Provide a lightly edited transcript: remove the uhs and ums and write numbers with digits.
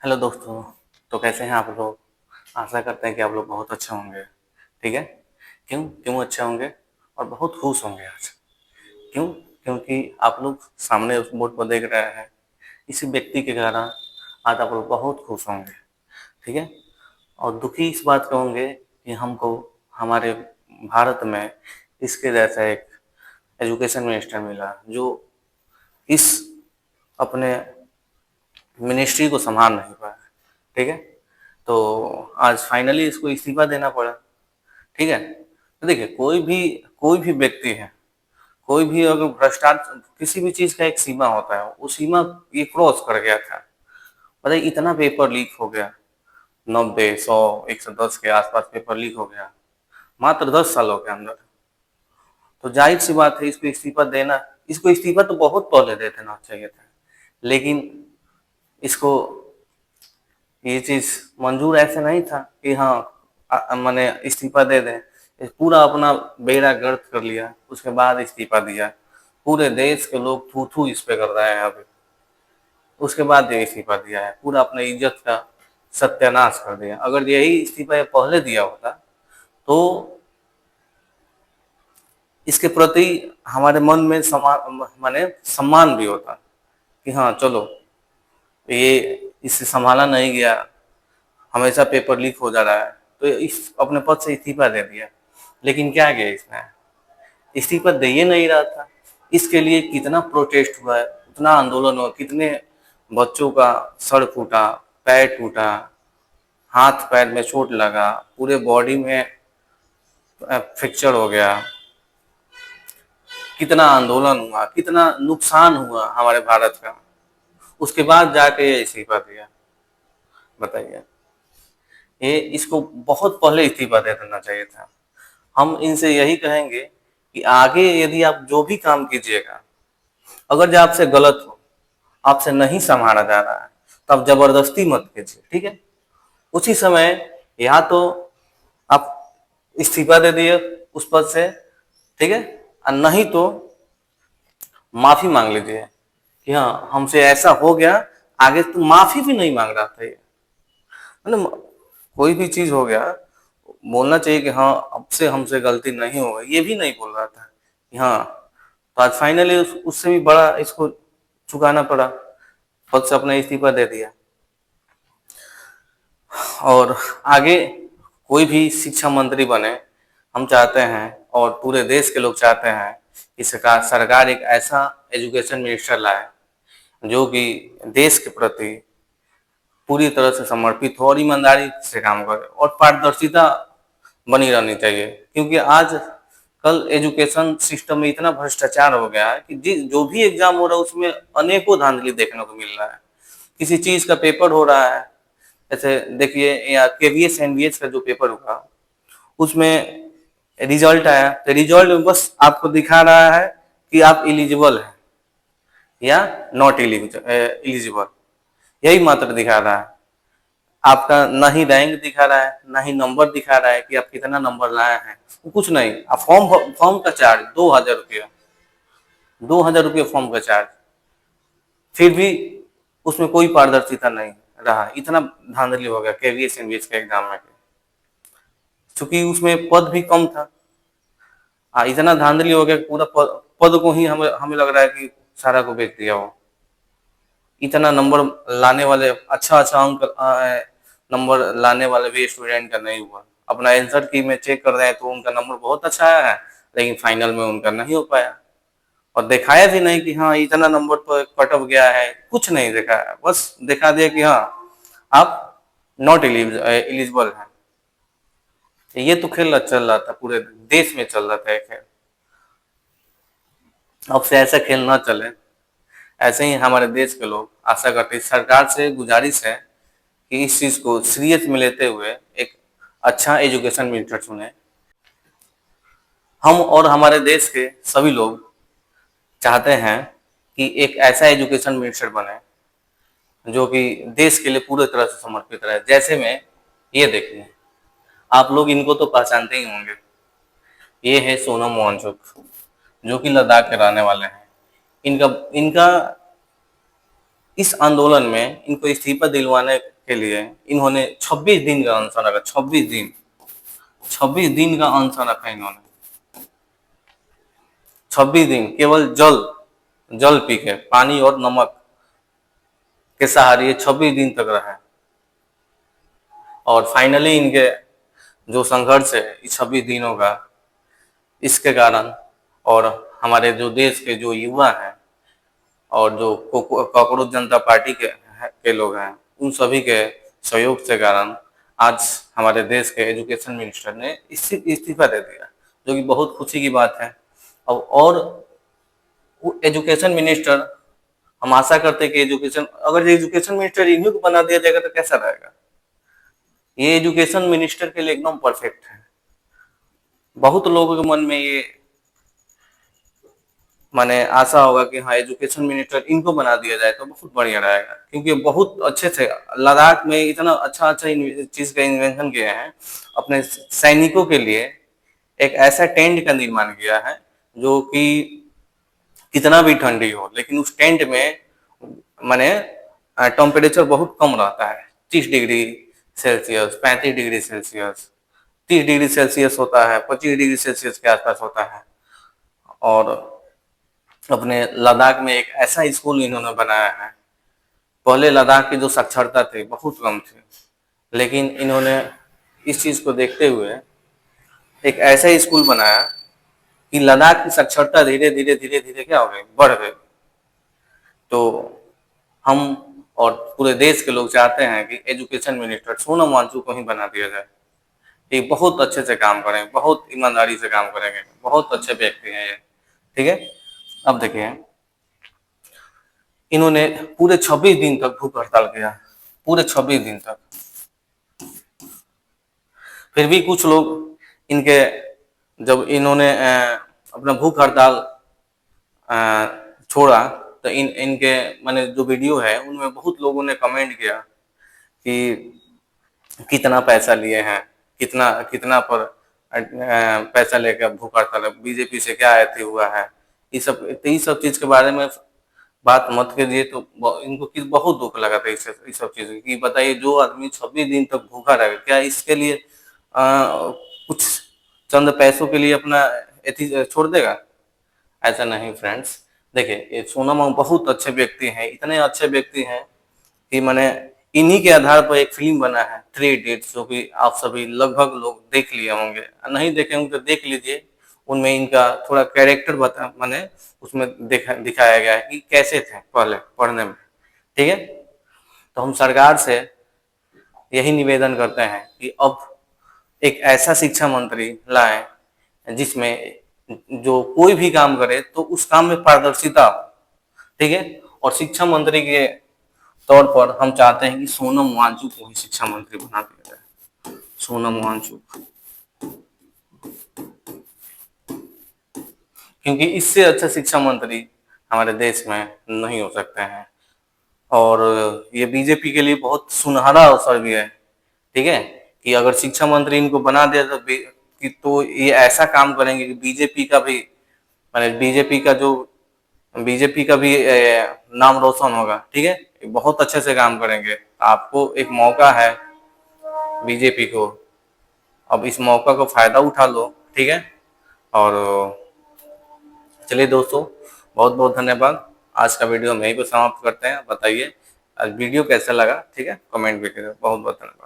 Hello दोस्तों। तो कैसे हैं आप लोग? आशा करते हैं कि आप लोग बहुत अच्छे होंगे। ठीक है। क्यों क्यों अच्छे होंगे और बहुत खुश होंगे आज। क्यों? क्योंकि आप लोग सामने उस बोर्ड पर देख रहे हैं, इसी व्यक्ति के कारण आज आप लोग बहुत खुश होंगे। ठीक है। और दुखी इस बात के होंगे कि हमको हमारे भारत में इसके जैसा एक एजुकेशन मिनिस्टर मिला जो इस अपने मिनिस्ट्री को संभाल नहीं पाया। ठीक है। तो आज फाइनली इसको इस्तीफा देना पड़ा। ठीक है। तो देखिए, कोई भी व्यक्ति है, कोई भी अगर भ्रष्टाचार, किसी भी चीज का एक सीमा होता है, वो सीमा ये क्रॉस कर गया था। बताइए, इतना पेपर लीक हो गया, 90, 100, 110 के आसपास पेपर लीक हो गया मात्र 10 सालों के अंदर। तो जाहिर सी बात है, इसको इस्तीफा तो बहुत पहले दे देना चाहिए था। लेकिन इसको ये चीज मंजूर ऐसे नहीं था कि हाँ मैंने इस्तीफा दे दें। ये पूरा अपना बेड़ा गर्क कर लिया, उसके बाद इस्तीफा दिया। पूरे देश के लोग थू थू इस पे कर रहे हैं अभी। उसके बाद ये इस्तीफा दिया है, पूरा अपने इज्जत का सत्यानाश कर दिया। अगर यही इस्तीफा ये पहले दिया होता तो इसके प्रति हमारे मन में माने सम्मान भी होता कि हाँ चलो, ये इससे संभाला नहीं गया, हमेशा पेपर लीक हो जा रहा है, तो इस अपने पद से इस्तीफा दे दिया। लेकिन क्या किया इसने? इस्तीफा दे ही नहीं रहा था। इसके लिए कितना प्रोटेस्ट हुआ है, उतना आंदोलन हुआ, कितने बच्चों का सर फूटा, पैर टूटा, हाथ पैर में चोट लगा, पूरे बॉडी में फ्रैक्चर हो गया। कितना आंदोलन हुआ, कितना नुकसान हुआ हमारे भारत का। उसके बाद जाके ये इस्तीफा दिया। बताइए, ये इसको बहुत पहले इस्तीफा दे देना चाहिए था। हम इनसे यही कहेंगे कि आगे यदि आप जो भी काम कीजिएगा, अगर जो आपसे गलत हो, आपसे नहीं संभाला जा रहा है, तो आप जबरदस्ती मत कीजिए। ठीक है। उसी समय या तो आप इस्तीफा दे दिए उस पद से। ठीक है। और नहीं तो माफी मांग लीजिए कि हाँ हमसे ऐसा हो गया। आगे तो माफी भी नहीं मांग रहा था ये। मतलब कोई भी चीज हो गया, बोलना चाहिए कि हाँ अब से हमसे गलती नहीं होगा, ये भी नहीं बोल रहा था कि हाँ। तो आज फाइनली उससे भी बड़ा इसको चुकाना पड़ा, पद से अपना इस्तीफा दे दिया। और आगे कोई भी शिक्षा मंत्री बने, हम चाहते हैं और पूरे देश के लोग चाहते हैं कि सरकार एक ऐसा एजुकेशन मिनिस्टर लाए जो कि देश के प्रति पूरी तरह से समर्पित हो और ईमानदारी से काम करे, और पारदर्शिता बनी रहनी चाहिए। क्योंकि आज कल एजुकेशन सिस्टम में इतना भ्रष्टाचार हो गया है कि जो भी एग्जाम हो रहा है उसमें अनेकों धांधली देखने को मिल रहा है। किसी चीज का पेपर हो रहा है, जैसे देखिए या केवीएस एनवीएस का जो पेपर हुआ, उसमें रिजल्ट आया तो रिजल्ट में बस आपको दिखा रहा है कि आप इलिजिबल हैं या नॉट इलिजिबल, यही मात्र दिखा रहा है। आपका ना ही रैंक दिखा रहा है, ना ही नंबर दिखा रहा है कि आप कितना नंबर लाए हैं। कुछ नहीं। आप फॉर्म का चार्ज 2,000 रुपया, 2,000 रुपये फॉर्म का चार्ज, फिर भी उसमें कोई पारदर्शिता नहीं रहा। इतना धांधली हो गया केवीएस एनवीएस के एग्जाम में, क्योंकि उसमें पद भी कम था। इतना धांधली हो गया कि पूरा पद को ही हमें हमें लग रहा है कि सारा को बेच दिया हो। इतना नंबर लाने वाले, अच्छा अच्छा अंक नंबर लाने वाले भी स्टूडेंट का नहीं हुआ। अपना आंसर की में चेक कर रहे हैं तो उनका नंबर बहुत अच्छा आया है, लेकिन फाइनल में उनका नहीं हो पाया। और दिखाया भी नहीं कि हाँ इतना नंबर पर कट ऑफ गया है, कुछ नहीं दिखाया, बस दिखा दिया कि हाँ आप नॉट एलिजिबल हैं। ये तो खेल चल रहा था, पूरे देश में चल रहा था ये खेल। अब से ऐसा खेल ना चले। ऐसे ही हमारे देश के लोग आशा करते हैं, सरकार से गुजारिश है कि इस चीज को सीरियस में लेते हुए एक अच्छा एजुकेशन मिनिस्टर चुने। हम और हमारे देश के सभी लोग चाहते हैं कि एक ऐसा एजुकेशन मिनिस्टर बने जो कि देश के लिए पूरी तरह से समर्पित रहे। जैसे में ये देखिए, आप लोग इनको तो पहचानते ही होंगे। ये है सोनम वांगचुक, जो कि लद्दाख के रहने वाले हैं। इनका इनका इस आंदोलन में इनको इस्तीफा दिलवाने के लिए इन्होंने 26 दिन का अनशन रखा। 26 दिन का अनशन रखा इन्होंने। 26 दिन केवल जल जल पी के, पानी और नमक के सहारे 26 दिन तक रहे। और फाइनली इनके जो संघर्ष है इस 26 दिनों का, इसके कारण और हमारे जो देश के जो युवा हैं और जो कॉकरोच जनता पार्टी के लोग हैं, उन सभी के सहयोग से कारण आज हमारे देश के एजुकेशन मिनिस्टर ने इस्तीफा दे दिया, जो कि बहुत खुशी की बात है। और एजुकेशन मिनिस्टर, हम आशा करते हैं कि अगर एजुकेशन मिनिस्टर इन्हीं को बना दिया जाएगा तो कैसा रहेगा। ये एजुकेशन मिनिस्टर के लिए एकदम परफेक्ट है। बहुत लोगों के मन में ये माने आशा होगा कि हाँ, एजुकेशन मिनिस्टर इनको बना दिया जाए तो बहुत बढ़िया रहेगा, क्योंकि बहुत अच्छे से लद्दाख में इतना अच्छा चीज का इन्वेंशन किया है। अपने सैनिकों के लिए एक ऐसा टेंट का निर्माण किया है जो कि कितना भी ठंडी हो, लेकिन उस टेंट में माने टेम्परेचर बहुत कम रहता है। 30 degree Celsius, 35 degree Celsius, 30 degree Celsius होता है, 25 डिग्री सेल्सियस के आसपास होता है। और अपने लद्दाख में एक ऐसा स्कूल इन्होंने बनाया है। पहले लद्दाख की जो साक्षरता थी बहुत कम थी, लेकिन इन्होंने इस चीज को देखते हुए एक ऐसा स्कूल बनाया कि लद्दाख की साक्षरता धीरे धीरे धीरे धीरे क्या हो गई, बढ़ गई। तो हम और पूरे देश के लोग चाहते हैं कि एजुकेशन मिनिस्टर सोनम वांगचुक को ही बना दिया जाए। ये बहुत अच्छे से काम करेंगे, बहुत ईमानदारी से काम करेंगे, बहुत अच्छे व्यक्ति हैं ये। ठीक है, अब देखिए, इन्होंने पूरे 26 दिन तक भूख हड़ताल किया, पूरे 26 दिन तक। फिर भी कुछ लोग इनके, जब इन्होंने अपना भूख हड़ताल छोड़ा तो इनके माने जो वीडियो है उनमें बहुत लोगों ने कमेंट किया कि कितना पैसा लिए हैं, कितना कितना पर पैसा लेकर भूख हड़ताल, बीजेपी से क्या ऐसे हुआ है। ये सब चीज के बारे में बात मत कीजिए। तो इनको किस बहुत दुख लगा था इस सब चीज की। बताइए, जो आदमी 26 दिन तक भूखा रहेगा, क्या इसके लिए कुछ चंद पैसों के लिए अपना एथी छोड़ देगा? ऐसा नहीं फ्रेंड्स। देखिए, ये सोनम वांग बहुत अच्छे व्यक्ति हैं, इतने अच्छे व्यक्ति हैं कि मैंने इन्हीं के आधार पर एक फिल्म बना है 3 इडियट्स, जो कि आप सभी लगभग लोग देख लिए होंगे, नहीं देखे होंगे तो देख लीजिए। उनमें इनका थोड़ा कैरेक्टर बता मैंने उसमें दिखाया गया है कि कैसे थे पहले पढ़ने में। ठीक है, तो हम सरकार से यही निवेदन करते हैं कि अब एक ऐसा शिक्षा मंत्री लाएं जिसमें जो कोई भी काम करे तो उस काम में पारदर्शिता हो। ठीक है, और शिक्षा मंत्री के तौर पर हम चाहते हैं कि सोनम वांगचुक को ही शिक्षा मंत्री बना दिया जाए। सोनम वांगचुक, क्योंकि इससे अच्छा शिक्षा मंत्री हमारे देश में नहीं हो सकते हैं। और ये बीजेपी के लिए बहुत सुनहरा अवसर भी है। ठीक है, कि अगर शिक्षा मंत्री इनको बना दिया तो ये ऐसा काम करेंगे कि बीजेपी का भी माने बीजेपी का भी नाम रोशन होगा। ठीक है, बहुत अच्छे से काम करेंगे। आपको एक मौका है बीजेपी को, अब इस मौका को फायदा उठा लो। ठीक है, और चलिए दोस्तों, बहुत बहुत धन्यवाद। आज का वीडियो हम यहीं पर समाप्त करते हैं। बताइए आज वीडियो कैसा लगा, ठीक है, कमेंट भी करिए। बहुत बहुत धन्यवाद।